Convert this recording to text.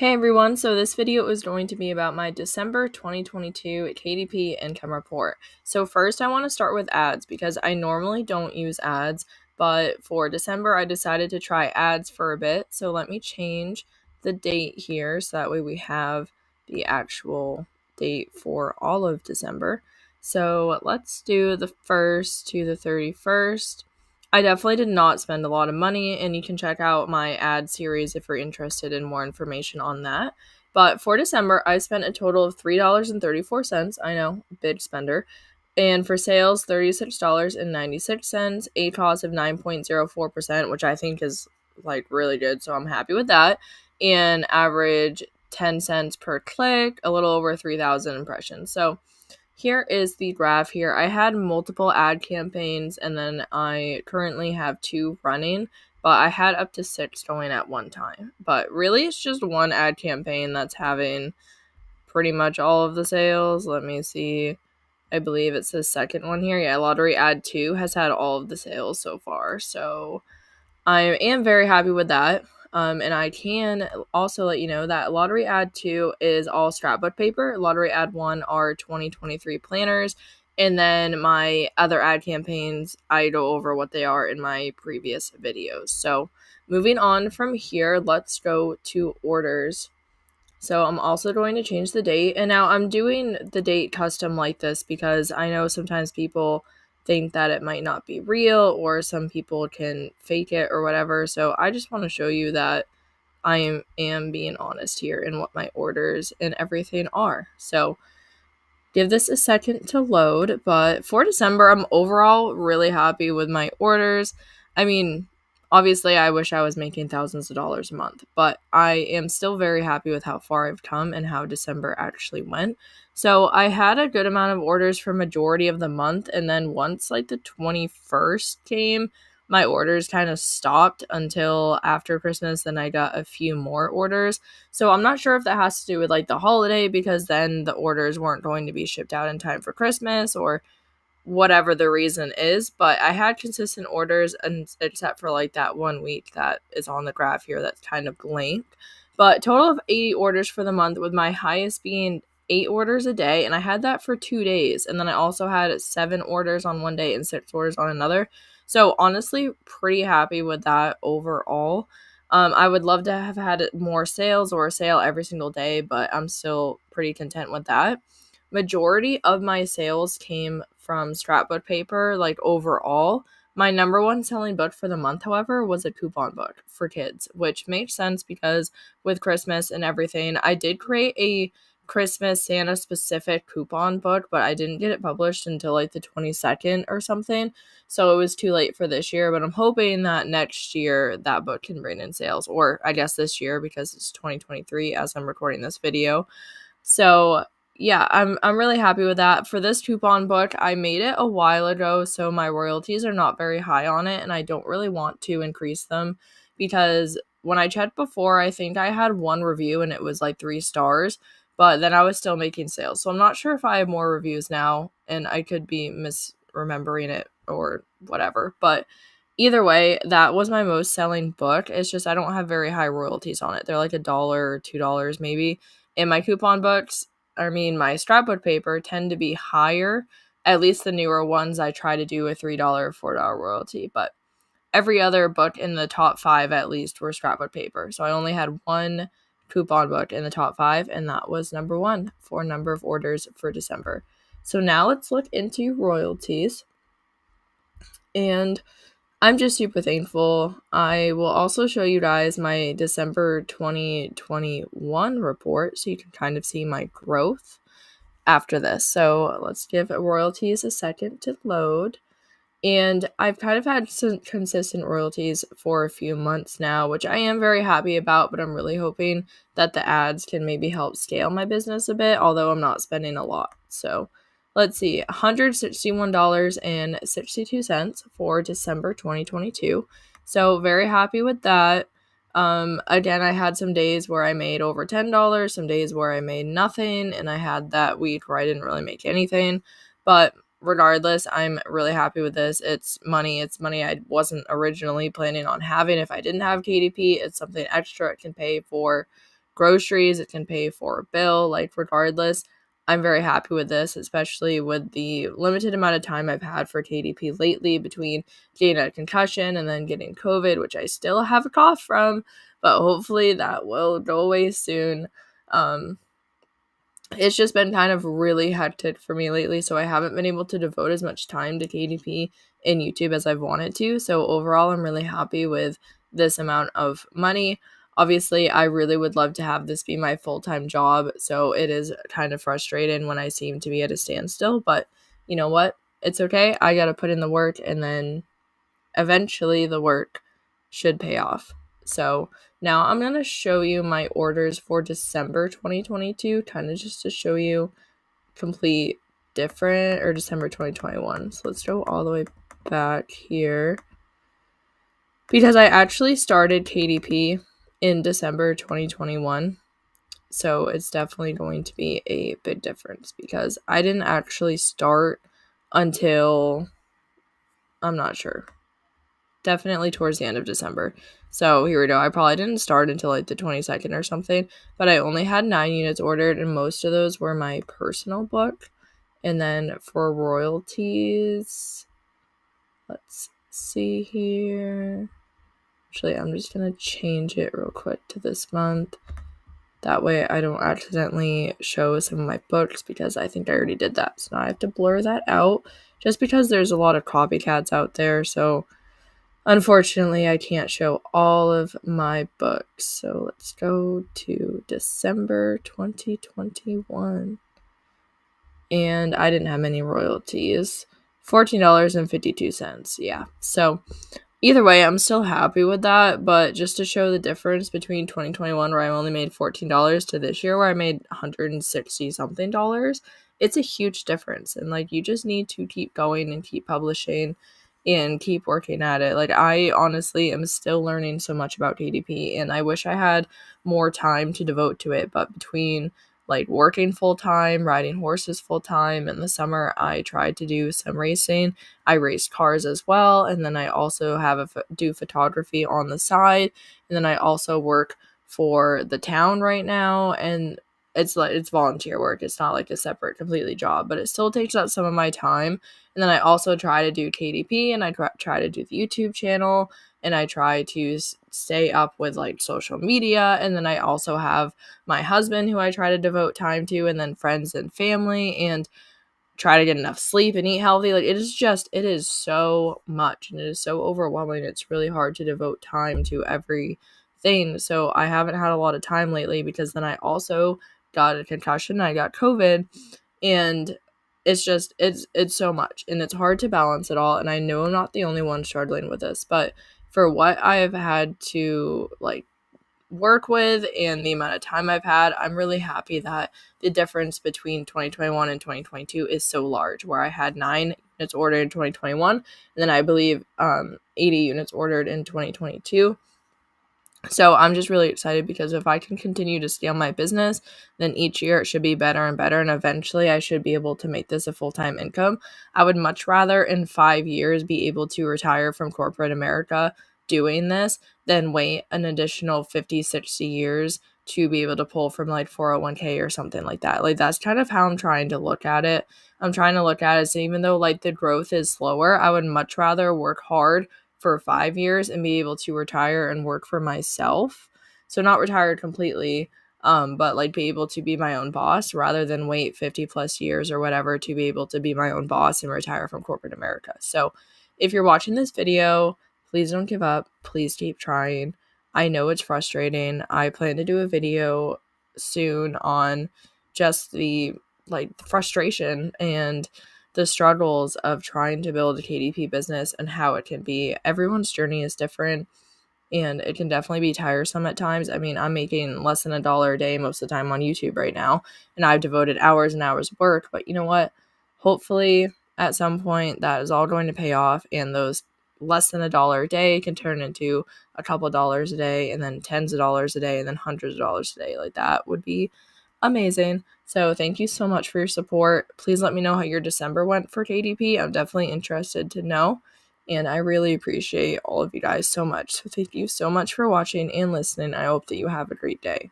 Hey everyone, so this video is going to be about my December 2022 KDP income report. So first I want to start with ads because I normally don't use ads, but for December I decided to try ads for a bit. So let me change the date here so that way we have the actual date for all of December. So let's do the 1st to the 31st. I definitely did not spend a lot of money, and you can check out my ad series if you're interested in more information on that. But for December, I spent a total of $3.34. I know, big spender. And for sales, $36.96, a cost of 9.04%, which I think is like really good, so I'm happy with that. And average 10 cents per click, a little over 3,000 impressions. So here is the graph here. I had multiple ad campaigns and then I currently have 2 running, but I had up to 6 going at one time. But really it's just one ad campaign that's having pretty much all of the sales. Let me see. I believe it's the second one here. Yeah, Lottery Ad 2 has had all of the sales so far. So I am very happy with that. And I can also let you know that Lottery Ad 2 is all scrapbook paper. Lottery Ad 1 are 2023 planners. And then my other ad campaigns, I go over what they are in my previous videos. So moving on from here, let's go to orders. So I'm also going to change the date. And now I'm doing the date custom like this because I know sometimes people think that it might not be real or some people can fake it or whatever. So I just want to show you that I am being honest here in what my orders and everything are. So give this a second to load. But for December, I'm overall really happy with my orders. I mean, obviously, I wish I was making thousands of dollars a month, but I am still very happy with how far I've come and how December actually went. So I had a good amount of orders for majority of the month, and then once like the 21st came, my orders kind of stopped until after Christmas. Then I got a few more orders. So I'm not sure if that has to do with like the holiday because then the orders weren't going to be shipped out in time for Christmas or whatever the reason is, but I had consistent orders and except for like that 1 week that is on the graph here that's kind of blank. But total of 80 orders for the month, with my highest being 8 orders a day, and I had that for 2 days. And then I also had 7 orders on one day and 6 orders on another. So honestly, pretty happy with that overall. I would love to have had more sales or a sale every single day, but I'm still pretty content with that. Majority of my sales came from scrapbook paper, like overall. My number one selling book for the month, however, was a coupon book for kids, which makes sense because with Christmas and everything, I did create a Christmas Santa specific coupon book, but I didn't get it published until like the 22nd or something. So it was too late for this year, but I'm hoping that next year that book can bring in sales, or I guess this year because it's 2023 as I'm recording this video. So yeah, I'm really happy with that. For this coupon book, I made it a while ago, so my royalties are not very high on it, and I don't really want to increase them because when I checked before, I think I had 1 review and it was like 3 stars, but then I was still making sales. So I'm not sure if I have more reviews now, and I could be misremembering it or whatever. But either way, that was my most selling book. It's just I don't have very high royalties on it. They're like $1 or $2 maybe. And my coupon books, my scrapbook paper tend to be higher. At least the newer ones, I try to do a $3 or $4 royalty. But every other book in the top 5 at least were scrapbook paper. So I only had 1 coupon book in the top 5, and that was number 1 for number of orders for December. So now let's look into royalties. And I'm just super thankful. I will also show you guys my December 2021 report so you can kind of see my growth after this. So let's give royalties a second to load. And I've kind of had some consistent royalties for a few months now, which I am very happy about, but I'm really hoping that the ads can maybe help scale my business a bit, although I'm not spending a lot. So let's see, $161.62 for December 2022. So very happy with that. Again, I had some days where I made over $10, some days where I made nothing, and I had that week where I didn't really make anything. But regardless, I'm really happy with this. It's money. It's money I wasn't originally planning on having if I didn't have KDP. It's something extra it can pay for groceries, it can pay for a bill. Like, regardless, I'm very happy with this, especially with the limited amount of time I've had for KDP lately between getting a concussion and then getting COVID, which I still have a cough from, but hopefully that will go away soon. It's just been kind of really hectic for me lately, so I haven't been able to devote as much time to KDP and YouTube as I've wanted to. So overall, I'm really happy with this amount of money. Obviously, I really would love to have this be my full-time job, so it is kind of frustrating when I seem to be at a standstill, but you know what? It's okay. I got to put in the work, and then eventually the work should pay off. So now I'm going to show you my orders for December 2022, kind of just to show you complete different, or December 2021. So let's go all the way back here, because I actually started KDP in December 2021. So it's definitely going to be a big difference, because I didn't actually start until, I'm not sure, definitely towards the end of December. So here we go. I probably didn't start until like the 22nd or something, but I only had 9 units ordered, and most of those were my personal book. And then for royalties, let's see here. Actually, I'm just going to change it real quick to this month. That way I don't accidentally show some of my books, because I think I already did that. So now I have to blur that out, just because there's a lot of copycats out there. So unfortunately, I can't show all of my books. So let's go to December 2021. And I didn't have any royalties. $14.52. Yeah. So either way, I'm still happy with that. But just to show the difference between 2021, where I only made $14, to this year, where I made $160 something, it's a huge difference. And like, you just need to keep going and keep publishing and keep working at it. Like, I honestly am still learning so much about KDP, and I wish I had more time to devote to it. But between like working full time, riding horses full time, in the summer I tried to do some racing. I raced cars as well, and then I also have do photography on the side, and then I also work for the town right now, and it's volunteer work. It's not like a separate completely job, but it still takes up some of my time. And then I also try to do KDP, and I try to do the YouTube channel, and I try to stay up with like social media. And then I also have my husband, who I try to devote time to, and then friends and family, and try to get enough sleep and eat healthy. Like, it is so much, and it is so overwhelming. It's really hard to devote time to everything. So I haven't had a lot of time lately, because then I also got a concussion. I got COVID, and it's so much, and it's hard to balance it all. And I know I'm not the only one struggling with this, but for what I have had to like work with and the amount of time I've had, I'm really happy that the difference between 2021 and 2022 is so large, where I had 9 units ordered in 2021, and then I believe 80 units ordered in 2022. So I'm just really excited, because if I can continue to scale my business, then each year it should be better and better, and eventually I should be able to make this a full-time income. I would much rather in 5 years be able to retire from corporate America doing this than wait an additional 50, 60 years to be able to pull from like 401k or something like that. Like, that's kind of how I'm trying to look at it. I'm trying to look at it as, even though like the growth is slower, I would much rather work hard for 5 years and be able to retire and work for myself. So not retire completely, but like be able to be my own boss, rather than wait 50 plus years or whatever to be able to be my own boss and retire from corporate America. So if you're watching this video, please don't give up. Please keep trying. I know it's frustrating. I plan to do a video soon on just the frustration and the struggles of trying to build a KDP business, and how it can be. Everyone's journey is different, and it can definitely be tiresome at times. I mean, I'm making less than $1 a day most of the time on YouTube right now, and I've devoted hours and hours of work. But you know what? Hopefully at some point that is all going to pay off, and those less than $1 a day can turn into a couple of dollars a day, and then tens of dollars a day, and then hundreds of dollars a day. Like, that would be amazing. So thank you so much for your support. Please let me know how your December went for KDP. I'm definitely interested to know, and I really appreciate all of you guys so much. So thank you so much for watching and listening. I hope that you have a great day.